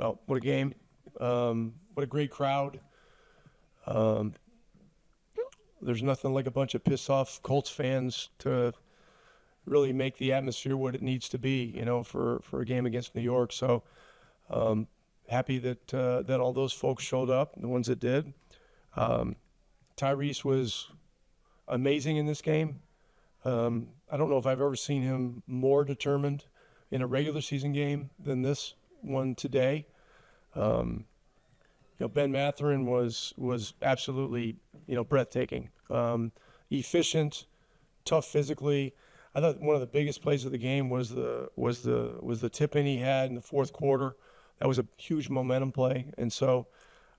Well, what a game. What a great crowd. There's nothing like a bunch of pissed-off Colts fans to really make the atmosphere what it needs to be, for a game against New York. So happy that all those folks showed up, the ones that did. Tyrese was amazing in this game. I don't know if I've ever seen him more determined in a regular season game than this one today. Ben Mathurin was absolutely, breathtaking. Efficient, tough physically. I thought one of the biggest plays of the game was the tip in he had in the fourth quarter. That was a huge momentum play, and so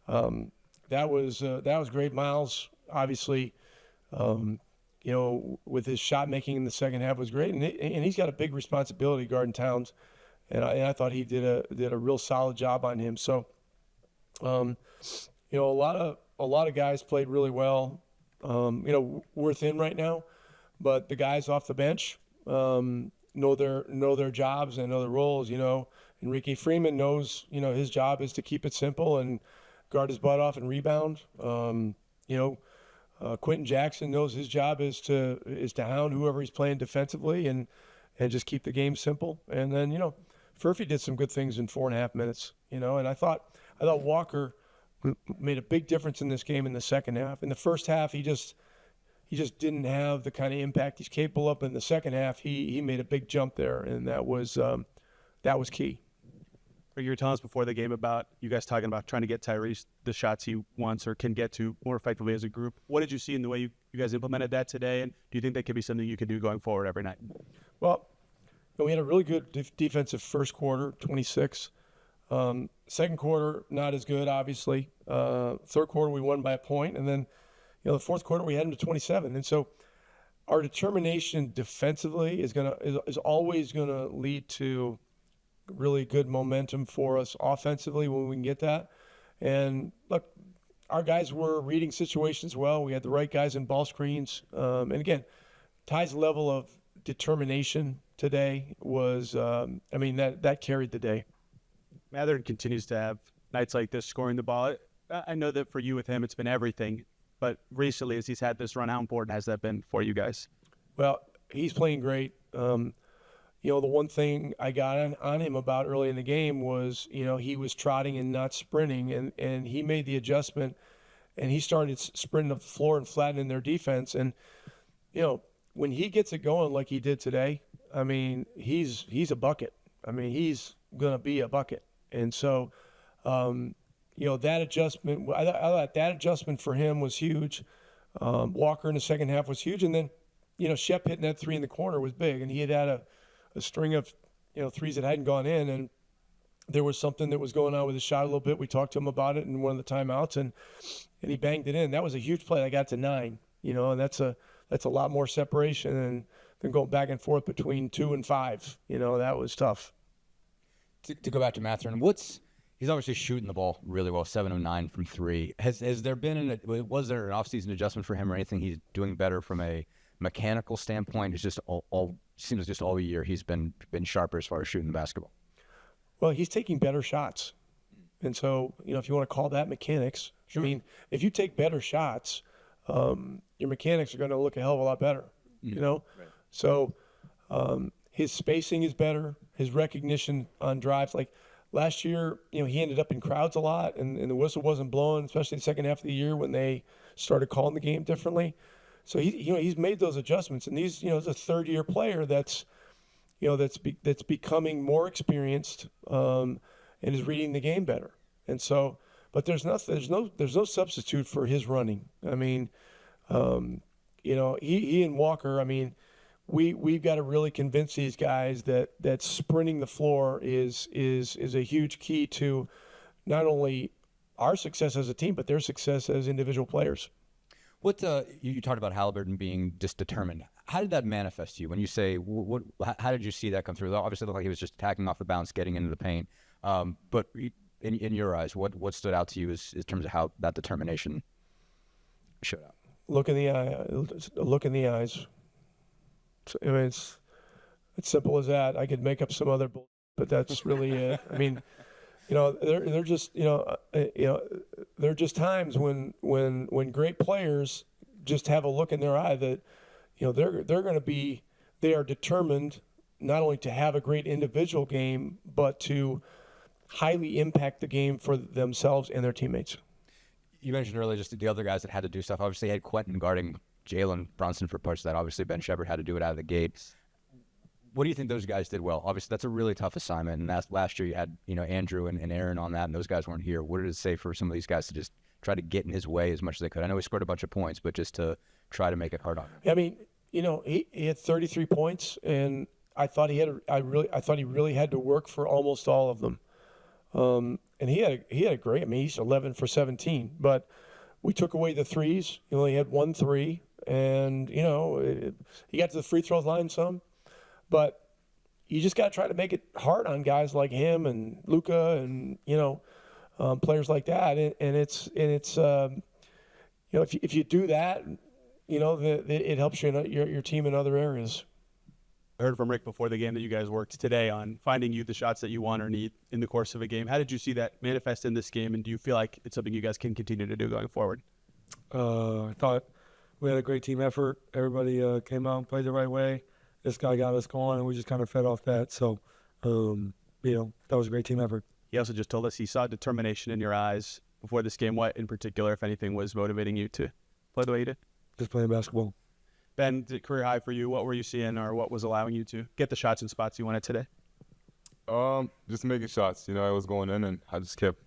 that was great. Miles, obviously, with his shot making in the second half was great, and he's got a big responsibility guarding Towns, and I thought he did a real solid job on him. So, a lot of guys played really well. We're thin right now, but the guys off the bench know their jobs and know their roles. Enrique Freeman knows his job is to keep it simple and guard his butt off and rebound. Quentin Jackson knows his job is to hound whoever he's playing defensively and just keep the game simple. And then Furphy did some good things in 4.5 minutes. And I thought Walker made a big difference in this game in the second half. In the first half, he just didn't have the kind of impact he's capable of. In the second half, he made a big jump there, and that was key. You were telling us before the game about you guys talking about trying to get Tyrese the shots he wants or can get to more effectively as a group. What did you see in the way you guys implemented that today, and do you think that could be something you can do going forward every night? Well, we had a really good defensive first quarter, 26. Second quarter, not as good, obviously. Third quarter, we won by a point, and then the fourth quarter, we had them to 27. And so our determination defensively is always gonna lead to really good momentum for us offensively when we can get that. And look, our guys were reading situations well. We had the right guys in ball screens. And again, Ty's level of determination today was, that carried the day. Mathurin continues to have nights like this scoring the ball. I know that for you with him, it's been everything. But recently, as he's had this run, how important has that been for you guys? Well, he's playing great. The one thing I got on him about early in the game was, he was trotting and not sprinting, and he made the adjustment, and he started sprinting up the floor and flattening their defense. And, when he gets it going like he did today, he's a bucket. He's going to be a bucket. And so, that adjustment, I thought that adjustment for him was huge. Walker in the second half was huge. And then, Shep hitting that three in the corner was big, and he had a string of threes that hadn't gone in, and there was something that was going on with his shot a little bit. We talked to him about it in one of the timeouts, and he banged it in. That was a huge play. I got to 9, and that's a lot more separation than going back and forth between 2 and 5. That was tough. To go back to Mathurin, he's obviously shooting the ball really well, 7 of 9 from 3. Was there an offseason adjustment for him or anything he's doing better from a mechanical standpoint? It's just seems just all year he's been sharper as far as shooting the basketball. Well, he's taking better shots. And so, if you want to call that mechanics, sure. If you take better shots, your mechanics are going to look a hell of a lot better, Right. So his spacing is better, his recognition on drives. Like last year, he ended up in crowds a lot, and the whistle wasn't blowing, especially the second half of the year when they started calling the game differently. So he's made those adjustments, and he's a third-year player that's becoming more experienced and is reading the game better. And so, but there's no substitute for his running. He and Walker. We've got to really convince these guys that sprinting the floor is a huge key to not only our success as a team, but their success as individual players. What you talked about Haliburton being just determined. How did that manifest to you when you say how did you see that come through? Obviously, it looked like he was just attacking off the bounce, getting into the paint. But in your eyes, what stood out to you in terms of how that determination showed up? Look in the eye. Look in the eyes. It's simple as that. I could make up some other bull, but that's really it. They're just there are just times when great players just have a look in their eye that they are determined not only to have a great individual game but to highly impact the game for themselves and their teammates. You mentioned earlier just the other guys that had to do stuff. Obviously, you had Quentin guarding Jalen Brunson for parts of that. Obviously, Ben Shepherd had to do it out of the gate. What do you think those guys did well? Obviously, that's a really tough assignment. And last year you had Andrew and Aaron on that, and those guys weren't here. What did it say for some of these guys to just try to get in his way as much as they could? I know he scored a bunch of points, but just to try to make it hard on him. I mean, he had 33 points, and I thought he really had to work for almost all of them. And he had a great. I mean, he's 11 for 17, but we took away the threes. He only had 1 3, and he got to the free throw line some, but you just got to try to make it hard on guys like him and Luka and players like that. And it's if you do that, it helps your team in other areas. I heard from Rick before the game that you guys worked today on finding you the shots that you want or need in the course of a game. How did you see that manifest in this game, and do you feel like it's something you guys can continue to do going forward? I thought we had a great team effort. Everybody came out and played the right way. This guy got us going, and we just kind of fed off that. So, that was a great team effort. He also just told us he saw determination in your eyes before this game. What in particular, if anything, was motivating you to play the way you did? Just playing basketball. Ben, career high for you. What were you seeing, or what was allowing you to get the shots and spots you wanted today? Just making shots. I was going in, and I just kept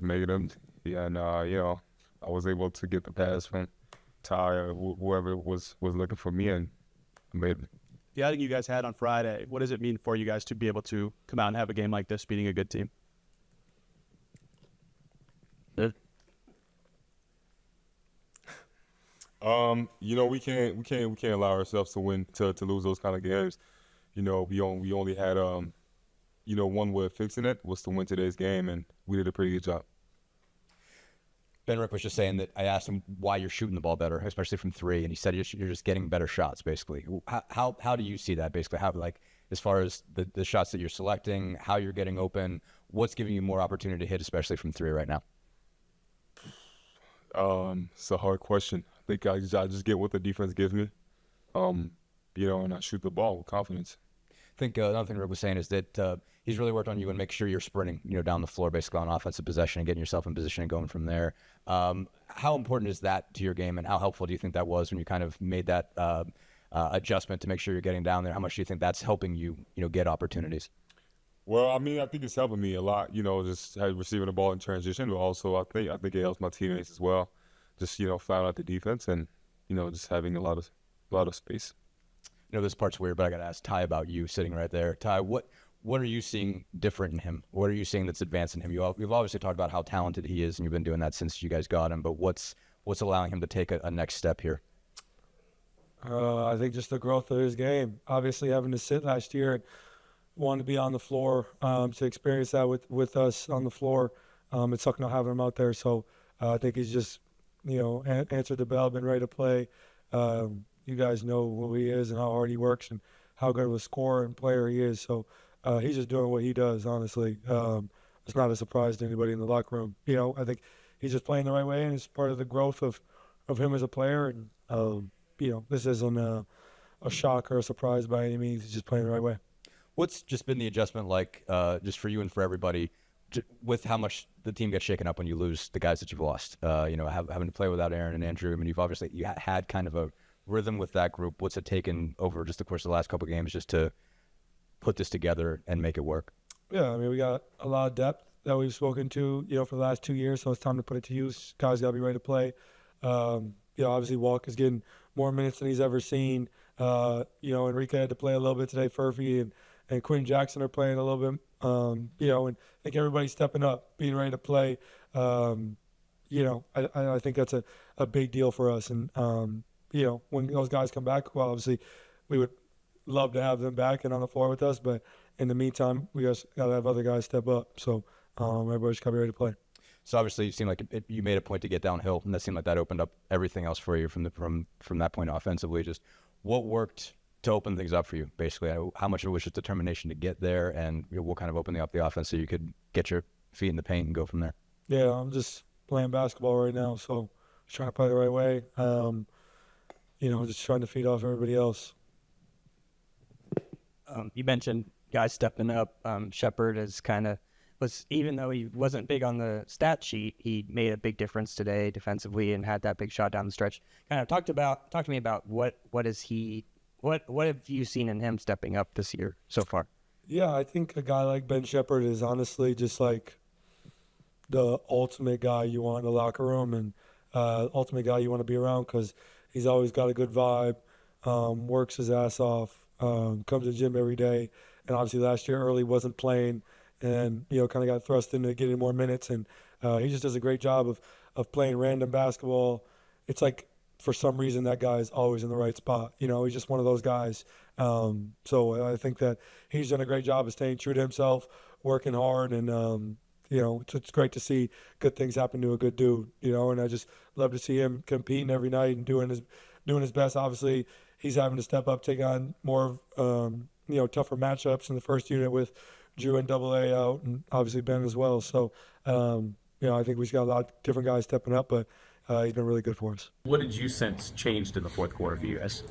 making them. Yeah, and I was able to get the pass from Ty or whoever was looking for me, and I made it. The outing you guys had on Friday, what does it mean for you guys to be able to come out and have a game like this, beating a good team? We can't allow ourselves to lose those kind of games. We only had one way of fixing it was to win today's game, and we did a pretty good job. Ben Rick was just saying that I asked him why you're shooting the ball better, especially from three, and he said you're just getting better shots, basically. How do you see that, basically? How, as far as the shots that you're selecting, how you're getting open, what's giving you more opportunity to hit, especially from three right now? It's a hard question. I think I just get what the defense gives me, and I shoot the ball with confidence. I think another thing Rick was saying is that he's really worked on you and make sure you're sprinting, down the floor, basically on offensive possession and getting yourself in position and going from there. How important is that to your game, and how helpful do you think that was when you kind of made that adjustment to make sure you're getting down there? How much do you think that's helping you, get opportunities? Well, I mean, I think it's helping me a lot, just receiving the ball in transition, but also I think it helps my teammates as well. Just, finding out the defense and, just having a lot of space. This part's weird, but I got to ask Ty about you sitting right there. Ty, what are you seeing different in him? What are you seeing that's advancing him? You've obviously talked about how talented he is, and you've been doing that since you guys got him, but what's allowing him to take a next step here? I think just the growth of his game. Obviously, having to sit last year and wanted to be on the floor, to experience that with us on the floor, it's sucking not having him out there. So I think he's just, answered the bell, been ready to play. You guys know who he is and how hard he works and how good of a scorer and player he is. So he's just doing what he does, honestly. It's not a surprise to anybody in the locker room. I think he's just playing the right way, and it's part of the growth of him as a player. And, this isn't a shock or a surprise by any means. He's just playing the right way. What's just been the adjustment like, just for you and for everybody, with how much the team gets shaken up when you lose the guys that you've lost? Having to play without Aaron and Andrew. I mean, you had kind of a rhythm with that group. What's it taken over just the course of the last couple of games just to put this together and make it work? Yeah, I mean, we got a lot of depth that we've spoken to, for the last 2 years, so it's time to put it to use. Guys got to be ready to play. Obviously Walk is getting more minutes than he's ever seen. Enrique had to play a little bit today. Furphy and Quinn Jackson are playing a little bit. And I think everybody's stepping up, being ready to play. I think that's a big deal for us. And, when those guys come back, well, obviously we would love to have them back and on the floor with us. But in the meantime, we just got to have other guys step up. So everybody's got to be ready to play. So obviously, it seemed like you made a point to get downhill, and that seemed like that opened up everything else for you from that point offensively. Just what worked to open things up for you, basically? How much of it was just determination to get there, and what kind of opened up the offense so you could get your feet in the paint and go from there? Yeah, I'm just playing basketball right now, so just trying to play the right way. Just trying to feed off everybody else. You mentioned guys stepping up. Shepard is even though he wasn't big on the stat sheet, he made a big difference today defensively and had that big shot down the stretch. Talk to me about what have you seen in him stepping up this year so far? Yeah, I think a guy like Ben Shepard is honestly just like the ultimate guy you want in the locker room, and ultimate guy you want to be around because he's always got a good vibe, works his ass off, comes to the gym every day. And obviously last year early wasn't playing and, kind of got thrust into getting more minutes. And he just does a great job of playing random basketball. It's like for some reason that guy is always in the right spot. He's just one of those guys. So I think that he's done a great job of staying true to himself, working hard, and it's great to see good things happen to a good dude, and I just love to see him competing every night and doing his best. Obviously, he's having to step up, take on more tougher matchups in the first unit with Drew and AA out, and obviously Ben as well. So, I think we've got a lot of different guys stepping up, but he's been really good for us. What did you sense changed in the fourth quarter for you guys?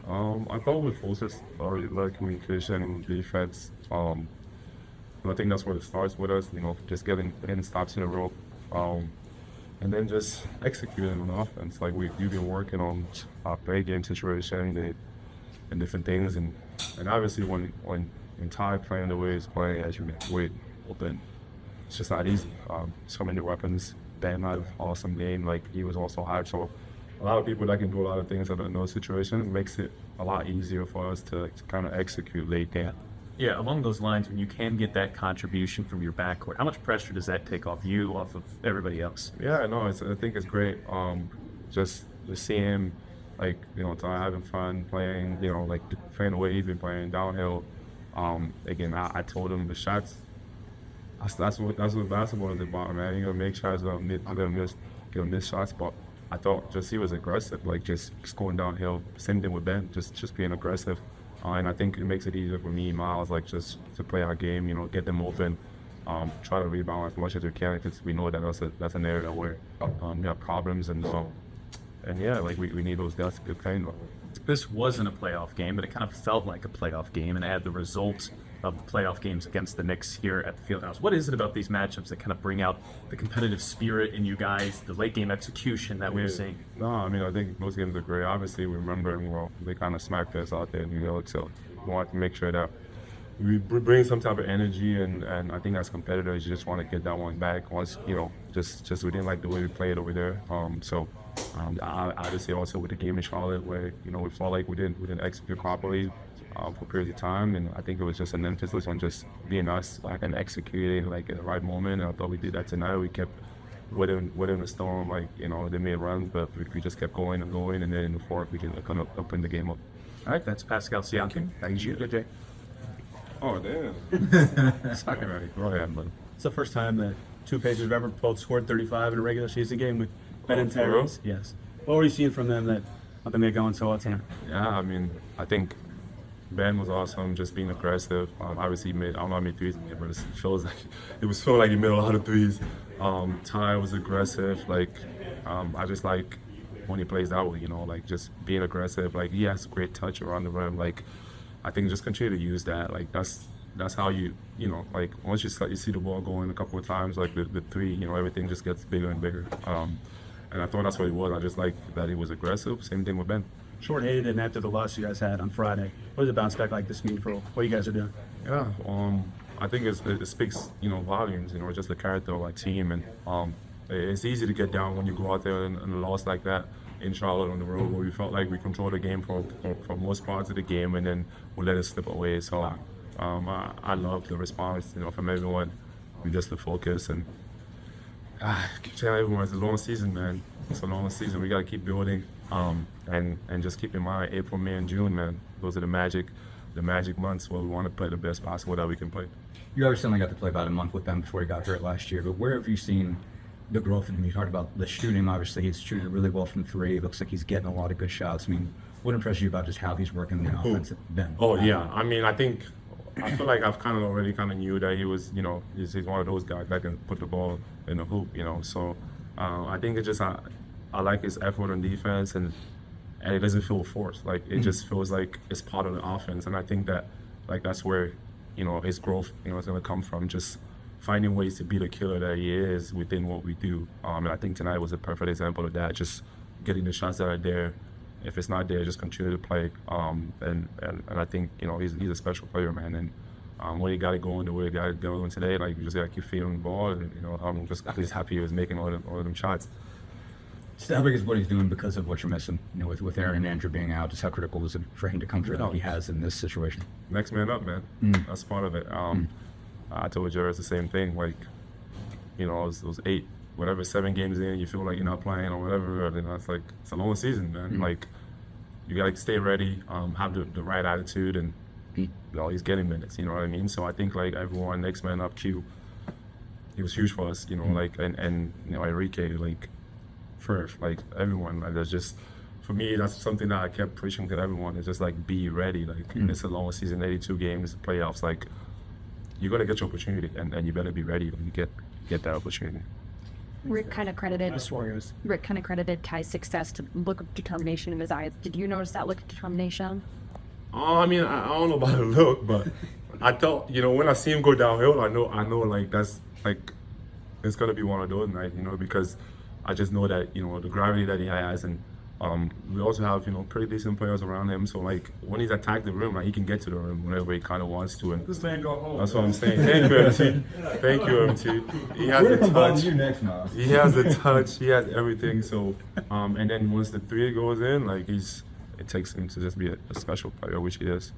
I thought with focus, like communication and defense. I think that's where it starts with us, just getting stops in a row, and then just executing on offense. Like we've been working on our play game situation and different things, and obviously when Ty playing the way he's playing, as you mentioned, open, it's just not easy. So many weapons. Ben had an awesome game. Like he was also hyped. So a lot of people that can do a lot of things in those situations makes it a lot easier for us to kind of execute late game. Yeah, along those lines, when you can get that contribution from your backcourt, how much pressure does that take off you, off of everybody else? Yeah, no, I think it's great. Just to see him, Ty having fun playing, playing the way he's been playing downhill. Again, I told him the shots. That's what basketball is about, man. You're gonna make shots, I'm gonna miss shots, but I thought just he was aggressive, just going downhill. Same thing with Ben, just being aggressive. And I think it makes it easier for me and Miles, just to play our game, get them open, try to rebound as much as we can, because we know that that's an area where we have problems, and yeah, we need those guys to be playing. This wasn't a playoff game, but it kind of felt like a playoff game, and it had the result of the playoff games against the Knicks here at the Fieldhouse. What is it about these matchups that kind of bring out the competitive spirit in you guys, the late game execution that we're seeing? No, I think those games are great. Obviously, we remember, they kind of smacked us out there in New York, so we want to make sure that we bring some type of energy, and I think as competitors, you just want to get that one back once, just we didn't like the way we played over there. I obviously also with the game in Charlotte where, we felt like we didn't execute properly for periods of time, and I think it was just an emphasis on just being us, and executing at the right moment. And I thought we did that tonight. We kept within the storm, they made runs, but we just kept going and going, and then in the fourth we can kind of open the game up. All right, that's Pascal Siakam. Thank you. Good day. Oh, damn. Sorry. All right, go ahead, buddy. It's the first time that two Pacers have ever both scored 35 in a regular season game with Ben and for real? Tyrese. Yes. What were you seeing from them that helped them get going so well tonight? Yeah, I think Ben was awesome, just being aggressive. Obviously, I don't know how many threes he made, but it was feeling like he made a lot of threes. Ty was aggressive. I just like when he plays that way, just being aggressive. He has great touch around the rim. I think just continue to use that. That's how you once you see the ball going a couple of times, the three, everything just gets bigger and bigger. And I thought that's what he was. I just like that he was aggressive. Same thing with Ben. Short-handed, and after the loss you guys had on Friday, what does a bounce back like this mean for what you guys are doing? Yeah, I think it speaks, volumes, just the character of our team, and it's easy to get down when you go out there and a loss like that in Charlotte on the road, where we felt like we controlled the game for most parts of the game, and then we let it slip away. So I love the response, from everyone, and just the focus, and I keep telling everyone it's a long season, man. It's a long season. We got to keep building, and just keep in mind April, May, and June, man. Those are the magic months where we want to play the best basketball that we can play. You obviously only got to play about a month with them before he got hurt last year, but where have you seen the growth in him? You talked about the shooting. Obviously, he's shooting really well from three. It looks like he's getting a lot of good shots. What impressed you about just how he's working the offense? Ben? Oh, yeah. I think I feel like I've kind of already kind of knew that he was, you know, he's one of those guys that can put the ball in the hoop, you know. So I think it just I like his effort on defense, and it doesn't feel forced. Like it just feels like it's part of the offense, and I think that like that's where, you know, his growth, you know, is gonna come from. Just finding ways to be the killer that he is within what we do. And I think tonight was a perfect example of that. Just getting the shots that are there. If it's not there, just continue to play. And I think, you know, he's a special player, man. And when he got it going the way he got it going today, like you just gotta keep feeding the ball. And, you know, I'm just happy he was making all of them shots. So how big is what he's doing because of what you're missing? You know, with Aaron and Andrew being out, just how critical is it for him to come through like he has in this situation? Next man up, man. That's part of it. I told Jarrett the same thing. Like, you know, those 7 games in, you feel like you're not playing or whatever. And it's like it's a long season, man. Like, you gotta stay ready, have the right attitude, and you know he's getting minutes. You know what I mean? So I think like everyone, next man up, Q, he was huge for us. You know, like and you know Enrique, like first, like everyone. Like there's just. For me, that's something that I kept preaching to everyone. Is just like be ready. Like it's a long season, 82 games, playoffs. Like you're gonna get your opportunity, and you better be ready when you get that opportunity. Rick kind of credited Kai's success to look of determination in his eyes. Did you notice that look of determination? I mean, I don't know about the look, but I thought, you know, when I see him go downhill, I know, like that's like it's gonna be one of those nights, you know, because I just know that, you know, the gravity that he has, and we also have, you know, pretty decent players around him. So like when he's attacked the rim, like he can get to the rim whenever he kind of wants to. And This man go home. that's what I'm saying. Thank you, MT. Thank you, MT. He has the touch. He has the touch. He has everything. So, and then once the 3 goes in, like it takes him to just be a special player, which he is.